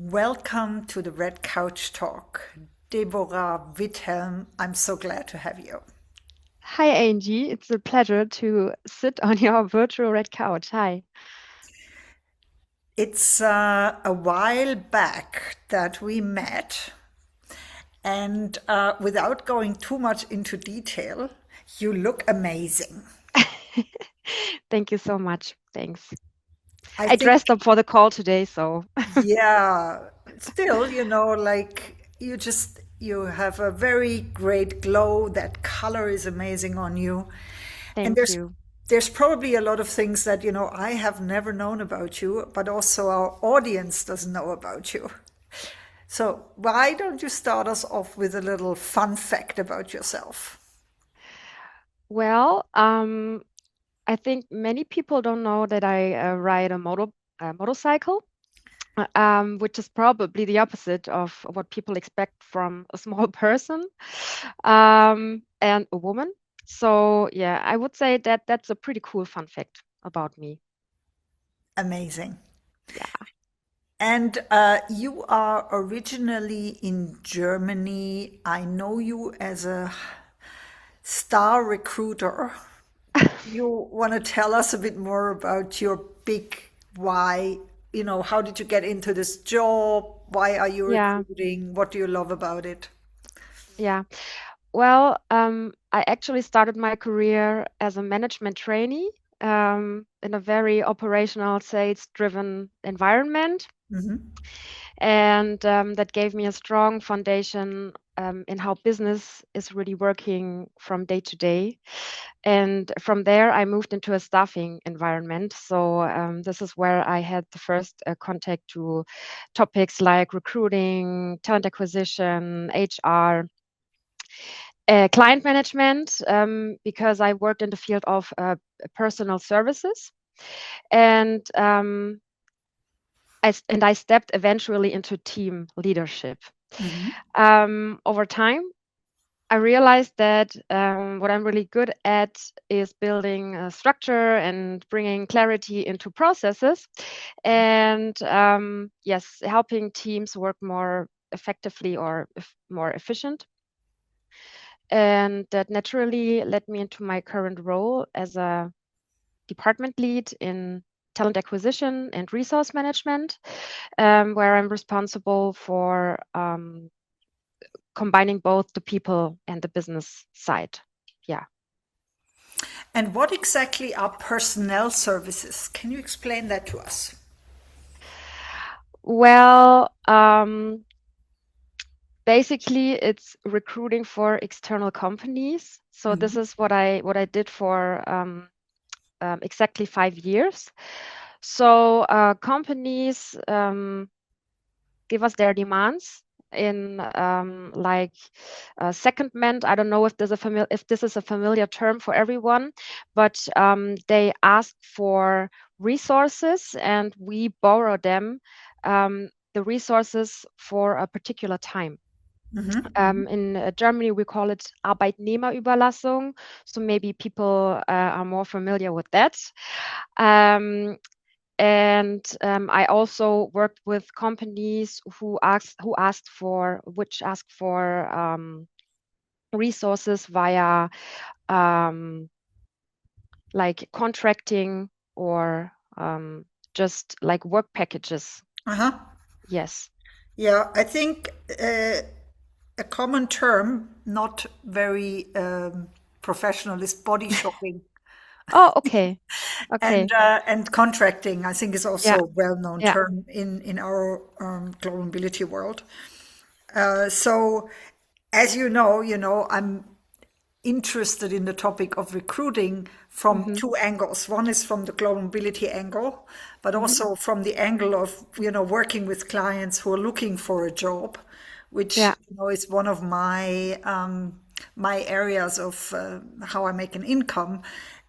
Welcome to the Red Couch Talk. Deborah Withelm, I'm so glad to have you. Hi, Angie. It's a pleasure to sit on your virtual red couch. Hi. It's a while back that we met, and without going too much into detail, you look amazing. Thank you so much. Thanks. I I think, dressed up for the call today, so yeah, still, like you have a very great glow. That color is amazing on you. And thank there's you. there's probably a lot of things that, I have never known about you, but also our audience doesn't know about you. So why don't you start us off with a little fun fact about yourself? Well, I think many people don't know that I ride a motorcycle, which is probably the opposite of what people expect from a small person, and a woman. So yeah, I would say that that's a pretty cool fun fact about me. Amazing. Yeah. And you are originally in Germany. I know you as a star recruiter. You want to tell us a bit more about your big why? How did you get into this job? Why are you Yeah. recruiting? What do you love about it? Yeah. Well, I actually started my career as a management trainee in a very operational, sales-driven environment. Hmm. And that gave me a strong foundation in how business is really working from day to day. And from there, I moved into a staffing environment. So this is where I had the first contact to topics like recruiting, talent acquisition, HR, client management, because I worked in the field of personal services, and I stepped eventually into team leadership. Hmm. Over time, I realized that what I'm really good at is building a structure and bringing clarity into processes, and yes, helping teams work more effectively or more efficient. And that naturally led me into my current role as a department lead in talent acquisition and resource management, where I'm responsible for combining both the people and the business side. Yeah. And what exactly are personnel services? Can you explain that to us? Well, basically, it's recruiting for external companies. So this Hmm. is what I did for exactly 5 years. So companies give us their demands in like secondment. I don't know if this is a familiar term for everyone, but they ask for resources and we borrow them, the resources for a particular time. Hmm. In Germany, we call it Arbeitnehmerüberlassung. So maybe people are more familiar with that. Um, and I also worked with companies which asked for resources via um, like contracting or just like work packages. Uh-huh. Yes. Yeah, I think a common term, not very professional, is body shopping. Oh, okay. And Okay. contracting, I think, is also Yeah. a well-known Yeah. term in our global mobility world. So, as I'm interested in the topic of recruiting from Hmm. two angles. One is from the global mobility angle, but Hmm. also from the angle of, working with clients who are looking for a job, which, Yeah. is one of my areas of how I make an income.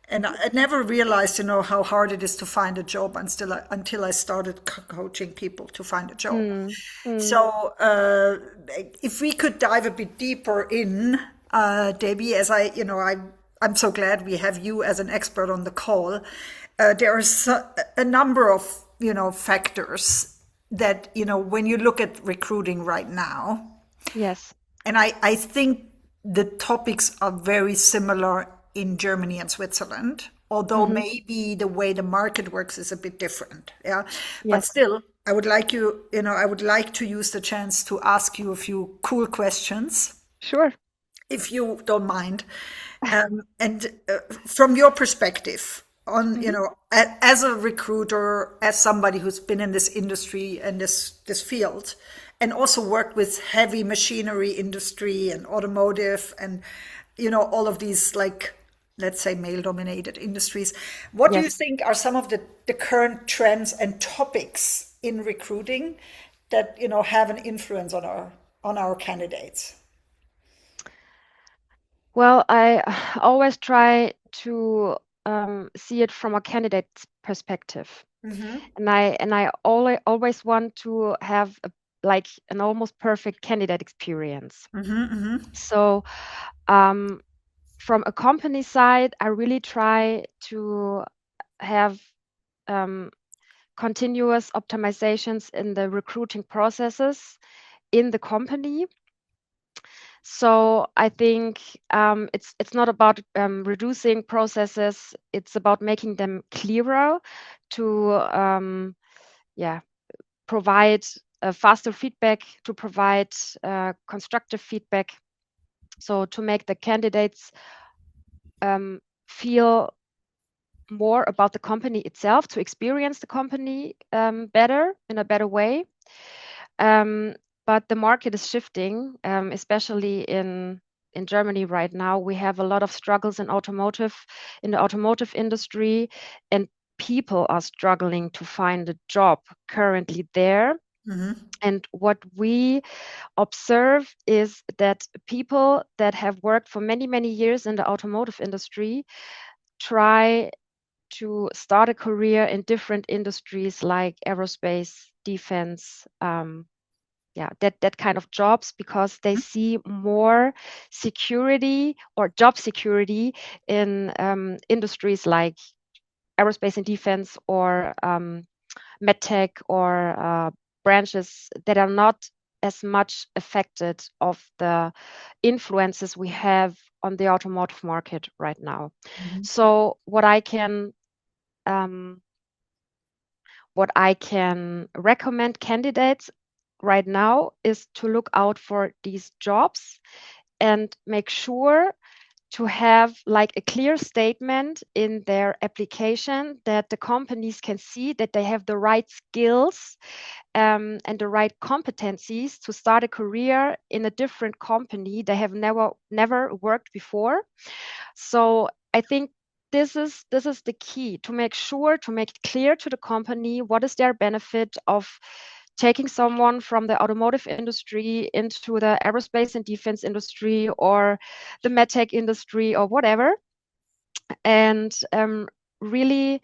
And Hmm. I never realized, how hard it is to find a job until I started coaching people to find a job. Mm. Mm. So, if we could dive a bit deeper in, Debbie, as I'm so glad we have you as an expert on the call. There are a number of, factors that, when you look at recruiting right now, Yes. and I think the topics are very similar in Germany and Switzerland, although Hmm. maybe the way the market works is a bit different. Yeah. But Yes. still, I would like to use the chance to ask you a few cool questions, Sure. if you don't mind. And from your perspective, on, Hmm. as a recruiter, as somebody who's been in this industry and this field, and also worked with heavy machinery industry and automotive and, all of these, like, let's say, male dominated industries, what do you Yes. think are some of the current trends and topics in recruiting that, have an influence on our candidates? Well, I always try to see it from a candidate's perspective, Hmm. and I always want to have like an almost perfect candidate experience. Hmm. Hmm. So, um, from a company side, I really try to have um, continuous optimizations in the recruiting processes in the company. So I think it's not about reducing processes. It's about making them clearer to yeah provide faster feedback, to provide constructive feedback. So to make the candidates feel more about the company itself, to experience the company better in a better way. Um, but the market is shifting, especially in Germany right now. We have a lot of struggles in the automotive industry, and people are struggling to find a job currently there. Hmm. And what we observe is that people that have worked for many, many years in the automotive industry try to start a career in different industries like aerospace, defense, that kind of jobs, because they see more security or job security in industries like aerospace and defense, or medtech, or branches that are not as much affected of the influences we have on the automotive market right now. So um, what I can recommend candidates right now is to look out for these jobs and make sure to have like a clear statement in their application that the companies can see that they have the right skills and the right competencies to start a career in a different company they have never worked before. So I think this is the key, to make sure to make it clear to the company what is their benefit of taking someone from the automotive industry into the aerospace and defense industry, or the medtech industry, or whatever, and really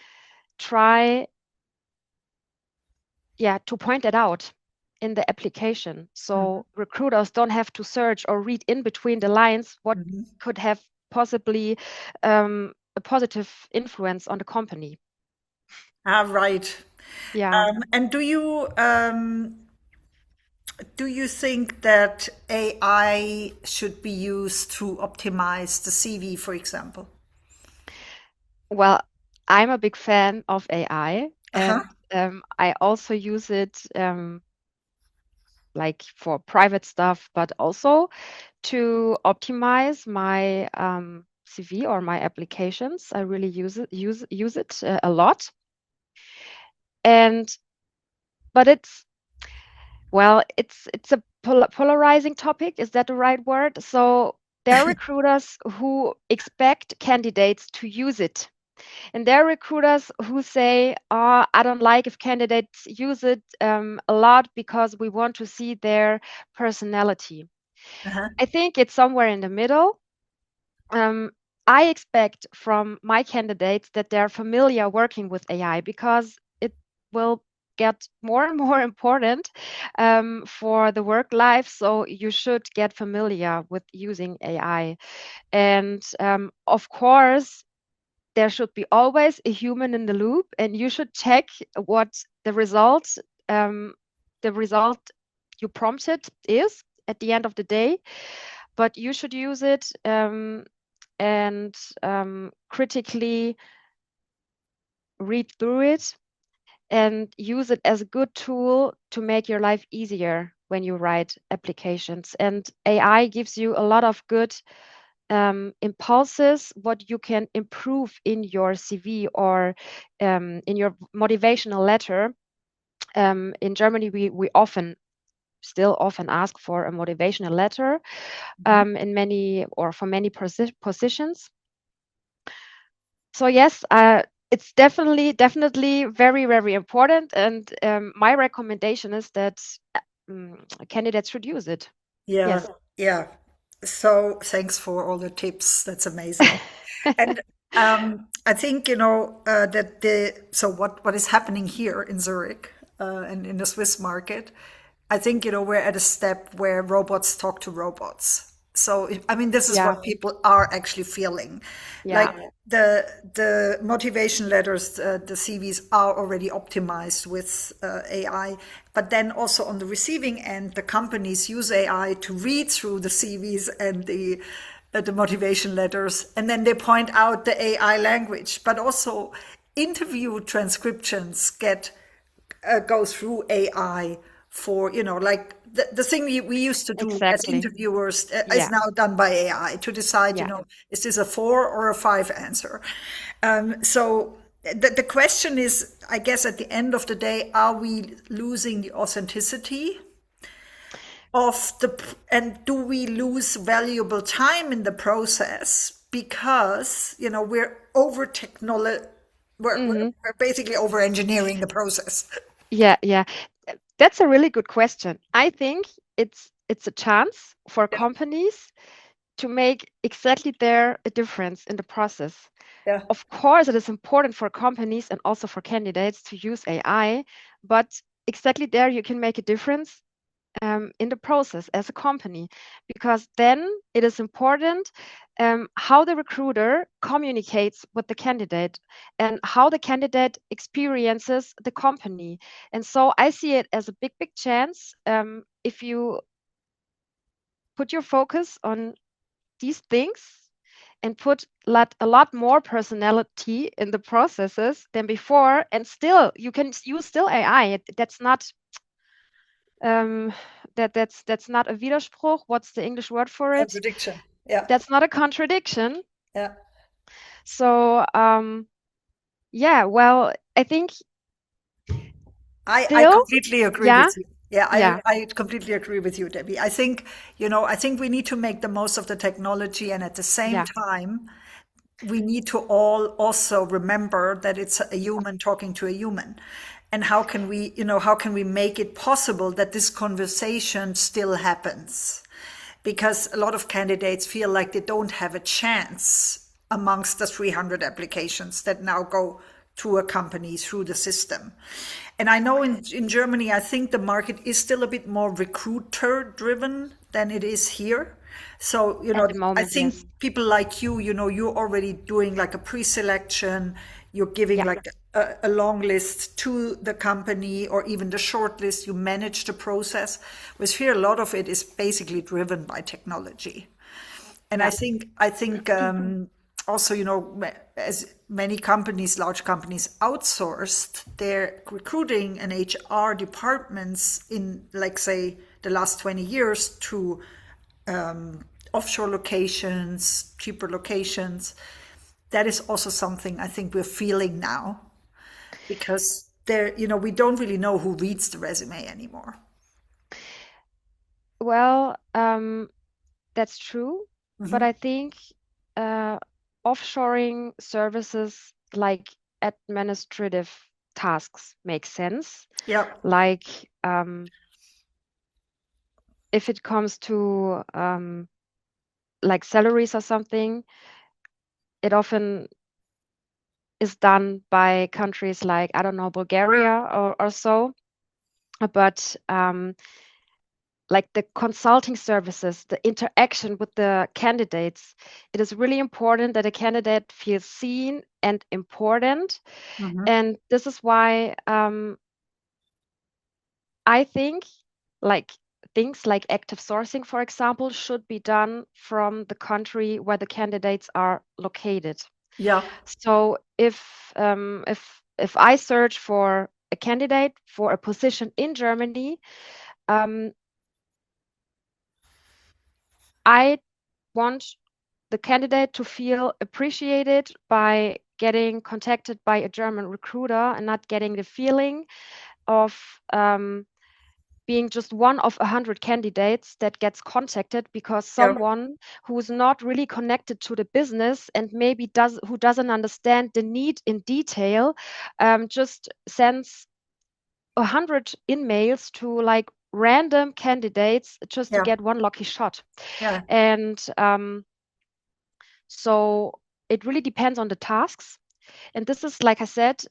try, to point it out in the application, Hmm. so recruiters don't have to search or read in between the lines what Hmm. could have possibly a positive influence on the company. Ah, right. Yeah. And do you think that AI should be used to optimize the CV, for example? Well, I'm a big fan of AI, Uh-huh. and I also use it like for private stuff, but also to optimize my CV or my applications. I really use it a lot. And but it's a polarizing topic. Is that the right word? So there are recruiters who expect candidates to use it. And there are recruiters who say, I don't like if candidates use it a lot because we want to see their personality. Uh-huh. I think it's somewhere in the middle. Um, I expect from my candidates that they're familiar working with AI, because it will get more and more important for the work life. So you should get familiar with using AI. And of course, there should be always a human in the loop, and you should check what the results. the result you prompted is at the end of the day, but you should use it and critically read through it and use it as a good tool to make your life easier when you write applications. And AI gives you a lot of good impulses, what you can improve in your CV or in your motivational letter. In Germany, we still often ask for a motivational letter in many or for many positions. So yes, it's definitely very, very important. And my recommendation is that candidates should use it. Yeah, Yes. yeah. So thanks for all the tips. That's amazing. And I think, that what is happening here in Zurich and in the Swiss market, I think, we're at a step where robots talk to robots. So, I mean, this is Yeah. what people are actually feeling. Like Yeah. the motivation letters, the CVs are already optimized with AI, but then also on the receiving end, the companies use AI to read through the CVs and the motivation letters, and then they point out the AI language, but also interview transcriptions go through AI for, like the thing we used to do as Exactly. interviewers is Yeah. now done by AI to decide, Yeah. is this a 4 or a 5 answer? So the question is, I guess at the end of the day, are we losing the authenticity of and do we lose valuable time in the process because, we're over technology, Hmm. we're basically over engineering the process. Yeah. Yeah. That's a really good question. I think it's a chance for Yeah, companies to make exactly there a difference in the process. yeah. Of course, it is important for companies and also for candidates to use AI, but exactly there you can make a difference in the process as a company, because then it is important how the recruiter communicates with the candidate and how the candidate experiences the company. And so I see it as a big, big chance if you put your focus on these things and put a lot more personality in the processes than before, and still you can use still AI. That's not um, that's not a Widerspruch. What's the English word for it? Contradiction. Yeah, That's not a contradiction. yeah. So yeah, well, I think I still, completely agree yeah, with you. Yeah, yeah, I completely agree with you, Debbie. I think we need to make the most of the technology, and at the same yeah, time, we need to all also remember that it's a human talking to a human. And how can we make it possible that this conversation still happens? Because a lot of candidates feel like they don't have a chance amongst the 300 applications that now go to a company through the system. And I know in Germany, I think the market is still a bit more recruiter driven than it is here. So, at the I moment, think yes, people like you, you're already doing like a pre-selection, you're giving yeah, like a long list to the company or even the short list, you manage the process. With here, a lot of it is basically driven by technology. And I yeah, think I think also, as many companies, large companies, outsourced their recruiting and HR departments in, like, say, the last 20 years to offshore locations, cheaper locations. That is also something I think we're feeling now because we don't really know who reads the resume anymore. well, that's true, but Hmm. I think uh, offshoring services like administrative tasks make sense. Yeah. Like if it comes to like salaries or something, it often is done by countries like, I don't know, Bulgaria or so. But like the consulting services, the interaction with the candidates, it is really important that a candidate feels seen and important. Hmm. And this is why I think like things like active sourcing, for example, should be done from the country where the candidates are located. Yeah, So if I search for a candidate for a position in Germany, um, I want the candidate to feel appreciated by getting contacted by a German recruiter and not getting the feeling of being just one of 100 candidates that gets contacted because yeah, someone who's not really connected to the business and maybe who doesn't understand the need in detail, just sends 100 emails to like random candidates just to yeah, get one lucky shot. yeah. And so it really depends on the tasks. And this is, like I said,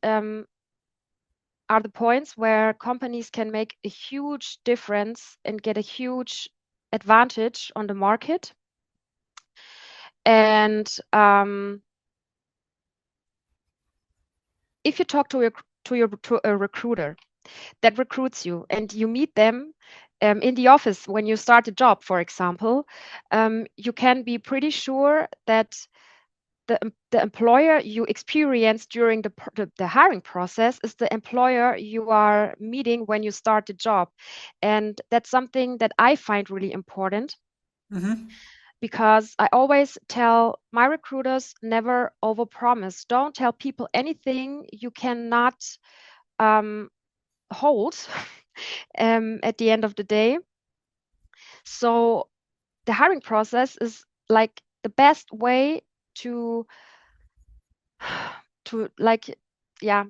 are the points where companies can make a huge difference and get a huge advantage on the market. And if you talk to a recruiter that recruits you and you meet them in the office when you start a job, for example, you can be pretty sure that the employer you experience during the hiring process is the employer you are meeting when you start the job. And that's something that I find really important Hmm. because I always tell my recruiters never overpromise. Don't tell people anything you cannot um, hold at the end of the day. So the hiring process is like the best way to like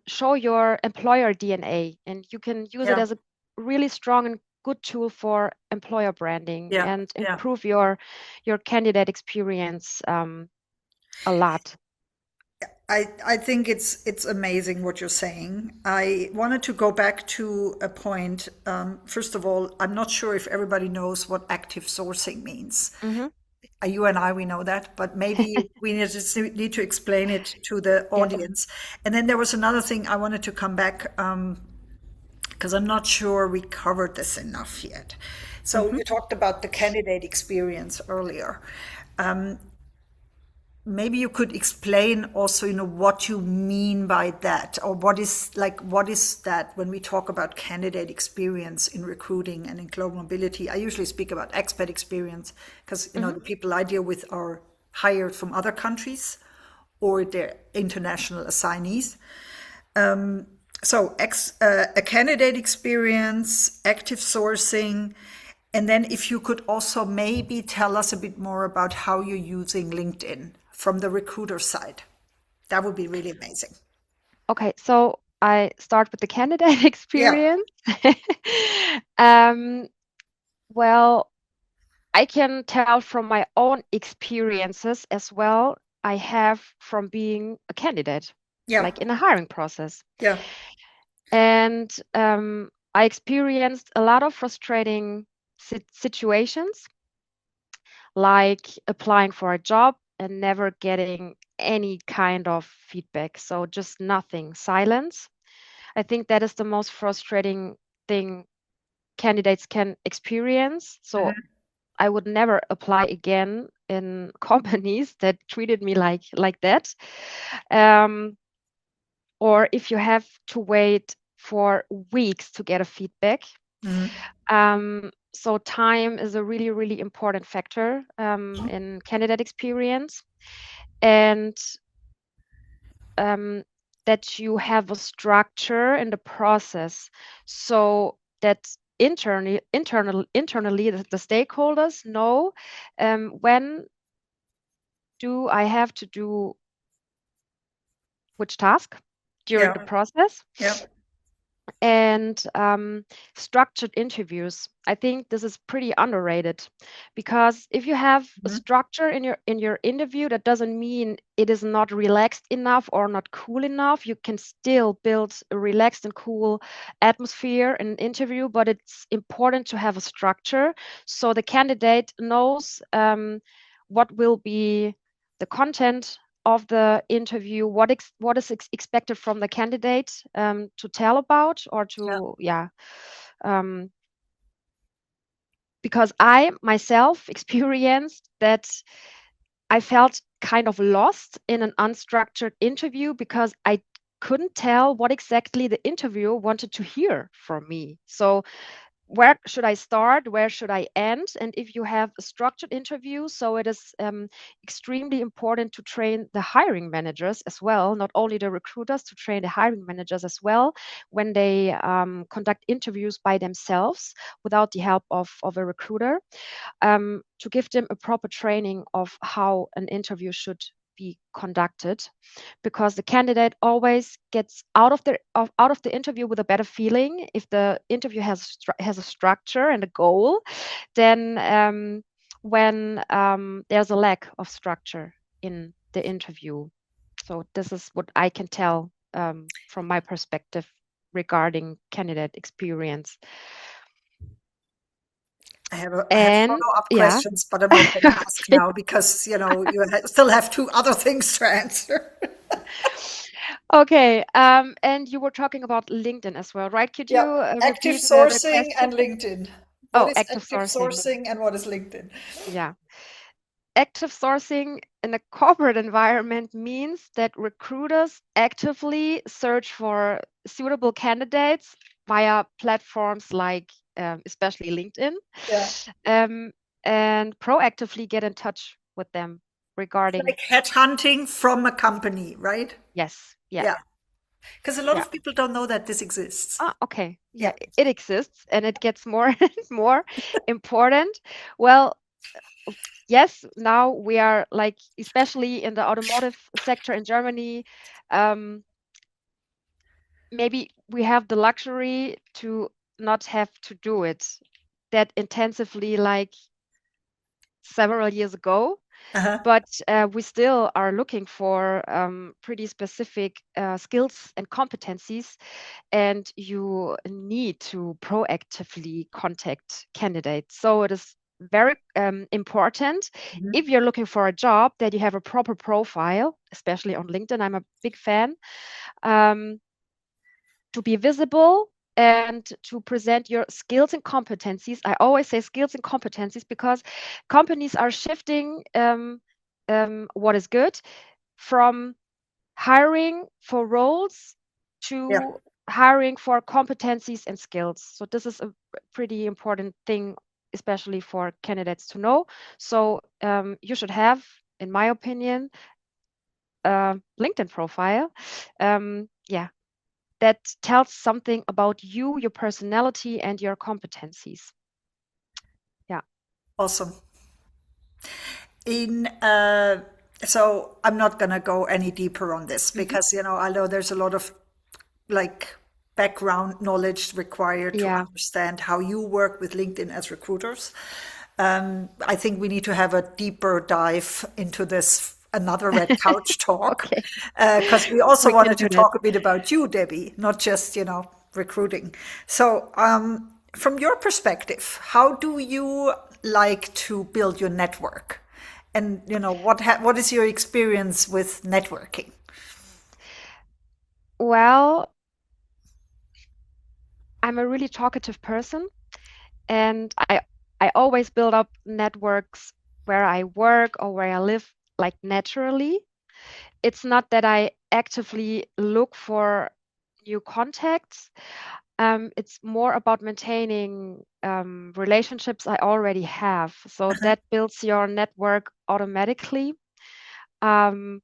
show your employer DNA, and you can use it Yeah, as a really strong and good tool for employer branding yeah, and yeah. improve your candidate experience a lot. I think it's amazing what you're saying. I wanted to go back to a point. First of all, I'm not sure if everybody knows what active sourcing means. Hmm. You and I, we know that, but maybe we need to explain it to the Yes. audience. And then there was another thing I wanted to come back because I'm not sure we covered this enough yet. So Hmm. you talked about the candidate experience earlier. Maybe you could explain also, what you mean by that, or what is that when we talk about candidate experience in recruiting and in global mobility? I usually speak about expat experience because, Hmm. the people I deal with are hired from other countries or they're international assignees. So a candidate experience, active sourcing, and then if you could also maybe tell us a bit more about how you're using LinkedIn from the recruiter side. That would be really amazing. Okay, so I start with the candidate Yeah, experience. um, well, I can tell from my own experiences as well. I have from being a candidate, yeah, like in a hiring process. yeah. And I experienced a lot of frustrating situations, like applying for a job and never getting any kind of feedback. So just nothing, silence. I think that is the most frustrating thing candidates can experience. So I would never apply again in companies that treated me like that. Um, or if you have to wait for weeks to get a feedback. Mhm. So time is a really, really important factor in candidate experience, and um, that you have a structure in the process, so that internally the stakeholders know when do I have to do which task during Yeah, the process, yeah. and structured interviews. I think this is pretty underrated because if you have a Mhm. structure in your interview, that doesn't mean it is not relaxed enough or not cool enough. You can still build a relaxed and cool atmosphere in an interview, but it's important to have a structure so the candidate knows what will be the content of the interview, what is expected from the candidate to tell about or Yeah. to, yeah. Because I myself experienced that I felt kind of lost in an unstructured interview because I couldn't tell what exactly the interviewer wanted to hear from me. So where should I start? Where should I end? And if you have a structured interview, so it is extremely important to train the hiring managers as well, not only the recruiters, to train the hiring managers as well when they conduct interviews by themselves without the help of a recruiter, to give them a proper training of how an interview should be conducted, because the candidate always gets out of the interview with a better feeling if the interview has a structure and a goal than when there's a lack of structure in the interview. So this is what I can tell from my perspective regarding candidate experience. I have And follow-up yeah. questions, but I'm not going to ask Okay. now because, still have two other things to answer. Okay. And you were talking about LinkedIn as well, right? Could you Yeah, active repeat the sourcing question? and LinkedIn. What Oh, is active active sourcing. sourcing and what is LinkedIn? Yeah. Active sourcing in a corporate environment means that recruiters actively search for suitable candidates via platforms like, especially LinkedIn, Yeah, um, and proactively get in touch with them it's regarding. like headhunting from a company, right? Yes. Yeah. Yeah, because a lot Yeah. of people don't know that this exists. Ah, okay. Yeah. Yeah, it exists and it gets more and more important. Well, yes, now we are like, especially in the automotive sector in Germany, um, maybe we have the luxury to not have to do it that intensively like several years ago, Uh-huh. but we still are looking for pretty specific skills and competencies, and you need to proactively contact candidates. So it is very important, Mhm. if you're looking for a job, that you have a proper profile, especially on LinkedIn. I'm a big fan, um, to be visible and to present your skills and competencies. I always say skills and competencies because companies are shifting what is good from hiring for roles Yeah, to hiring for competencies and skills. So this is a pretty important thing, especially for candidates to know. So you should have, in my opinion, a LinkedIn profile. Yeah, that tells something about you, your personality, and your competencies. Yeah. awesome. In so I'm not gonna go any deeper on this Hmm. because I know there's a lot of like background knowledge required to Yeah. understand how you work with LinkedIn as recruiters. I think we need to have a deeper dive into this another red couch talk Okay. because we also We can wanted to do that. talk a bit about you, Debbie, not just recruiting. So from your perspective, how do you like to build your network? And what is your experience with networking? Well, I'm a really talkative person, and I always build up networks where I work or where I live, like naturally. It's not that I actively look for new contacts. It's more about maintaining relationships I already have. So that builds your network automatically. Um,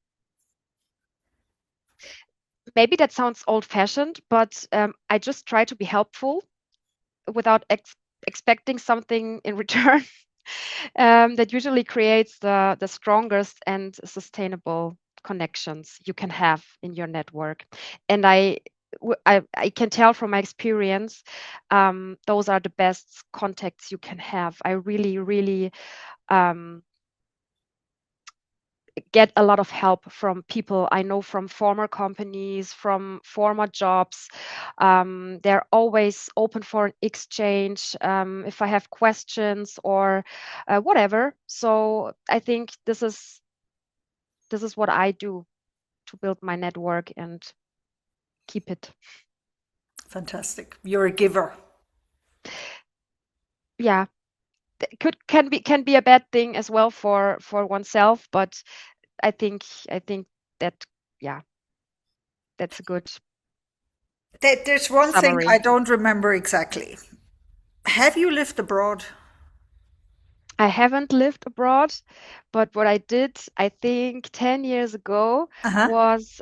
Maybe that sounds old-fashioned, but I just try to be helpful without expecting something in return. That usually creates the strongest and sustainable connections you can have in your network. And I can tell from my experience, those are the best contacts you can have. I really, really um, get a lot of help from people I know from former companies, from former jobs. They're always open for an exchange if I have questions or whatever. So I think this is what I do to build my network and keep it. Fantastic. You're a giver. yeah, could can be a bad thing as well for oneself, but I think that yeah, that's a good There's one thing summary. I don't remember exactly. Have you lived abroad? I haven't lived abroad, but what I did, I think 10 years ago, Uh-huh. was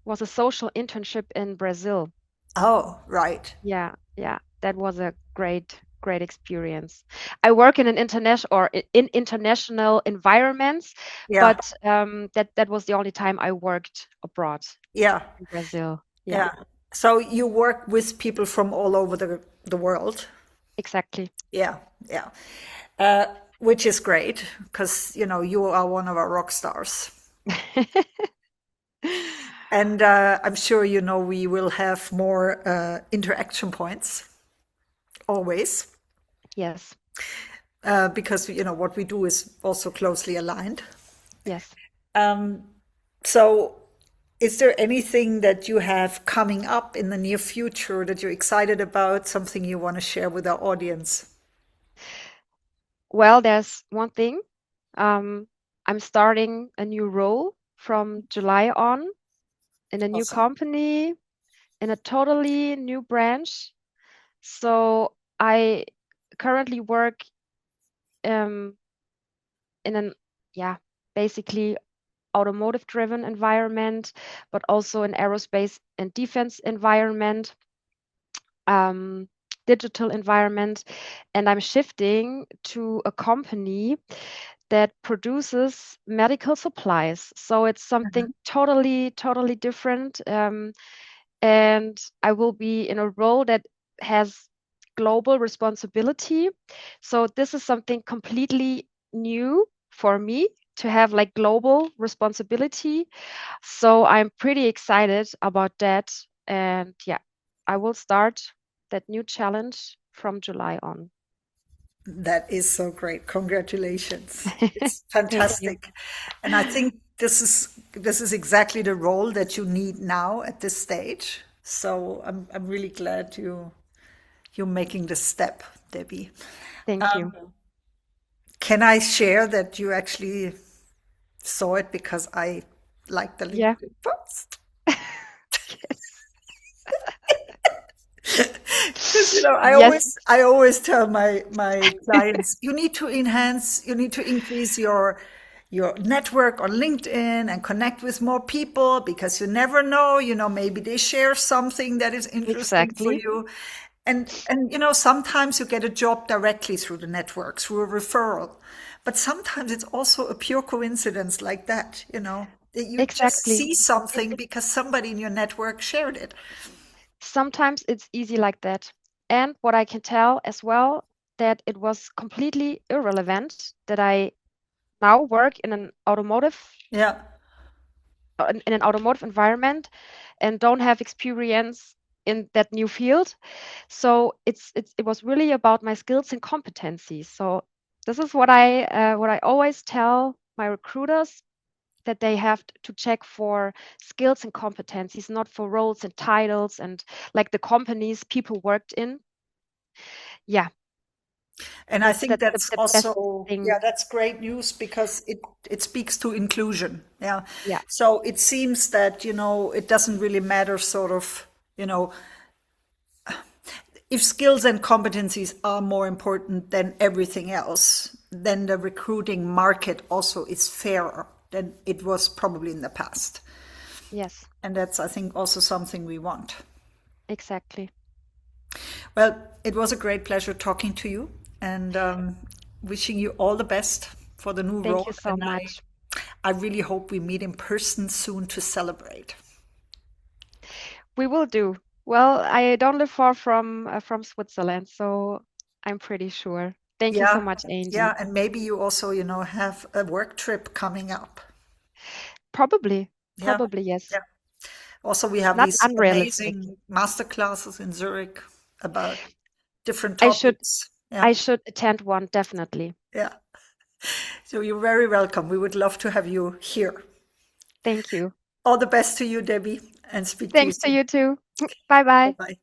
was a social internship in Brazil. Oh, right. Yeah, yeah, that was a great experience. I work in an international or in international environments, Yeah, but that was the only time I worked abroad yeah, in Brazil. Yeah, yeah. So you work with people from all over the world. exactly. Yeah, yeah. Uh, which is great because, you are one of our rock stars. And I'm sure we will have more interaction points always, Yes, because what we do is also closely aligned. yes. So, is there anything that you have coming up in the near future that you're excited about, something you want to share with our audience? Well, there's one thing. Um, I'm starting a new role from July on in a new Awesome. company, in a totally new branch. So I currently work um, in an, yeah, basically automotive driven environment, but also an aerospace and defense environment, um, digital environment. And I'm shifting to a company that produces medical supplies. So it's something totally different. And I will be in a role that has global responsibility. So this is something completely new for me to have like global responsibility. So I'm pretty excited about that. And yeah, I will start that new challenge from July on. That is so great. Congratulations. It's Thank you. fantastic. And I think this is exactly the role that you need now at this stage. So I'm really glad you're making the step, Debbie. Thank you. Can I share that you actually saw it because I liked the Yeah. LinkedIn post? Yes. Because I Yes, always tell my clients, you need to increase your network on LinkedIn and connect with more people because you never know, maybe they share something that is interesting for exactly. you. And sometimes you get a job directly through the network, through a referral. But sometimes it's also a pure coincidence like that you just Exactly. see It, something it, because somebody in your network shared it. sometimes it's easy like that. And what I can tell as well, that it was completely irrelevant that I now work Yeah. in an automotive environment and don't have experience in that new field. So it was really about my skills and competencies. So this is what I always tell my recruiters, that they have to check for skills and competencies, not for roles and titles and like the companies people worked in. Yeah, And I that's think that's the best also, thing. yeah, that's great news because it speaks to inclusion. Yeah. Yeah, So it seems that, it doesn't really matter sort of, you know, if skills and competencies are more important than everything else, then the recruiting market also is fairer than it was probably in the past. yes, And that's, I think, also something we want. exactly. Well, it was a great pleasure talking to you and wishing you all the best for the new Thank role. you so And much. I really hope we meet in person soon to celebrate. We will do. Well, I don't live far from Switzerland, so I'm pretty sure. Thank you so Yeah, much, yeah, Angie. and maybe you also, have a work trip coming up. Probably, Yeah, probably yes. yeah. Also, we have Not these unrealistic. amazing master classes in Zurich about different I should topics. Yeah, I should attend one, definitely. yeah. So you're very welcome. We would love to have you here. Thank you. All the best to you, Debbie, and speak to you Thanks to soon. you too. Bye Bye bye. bye.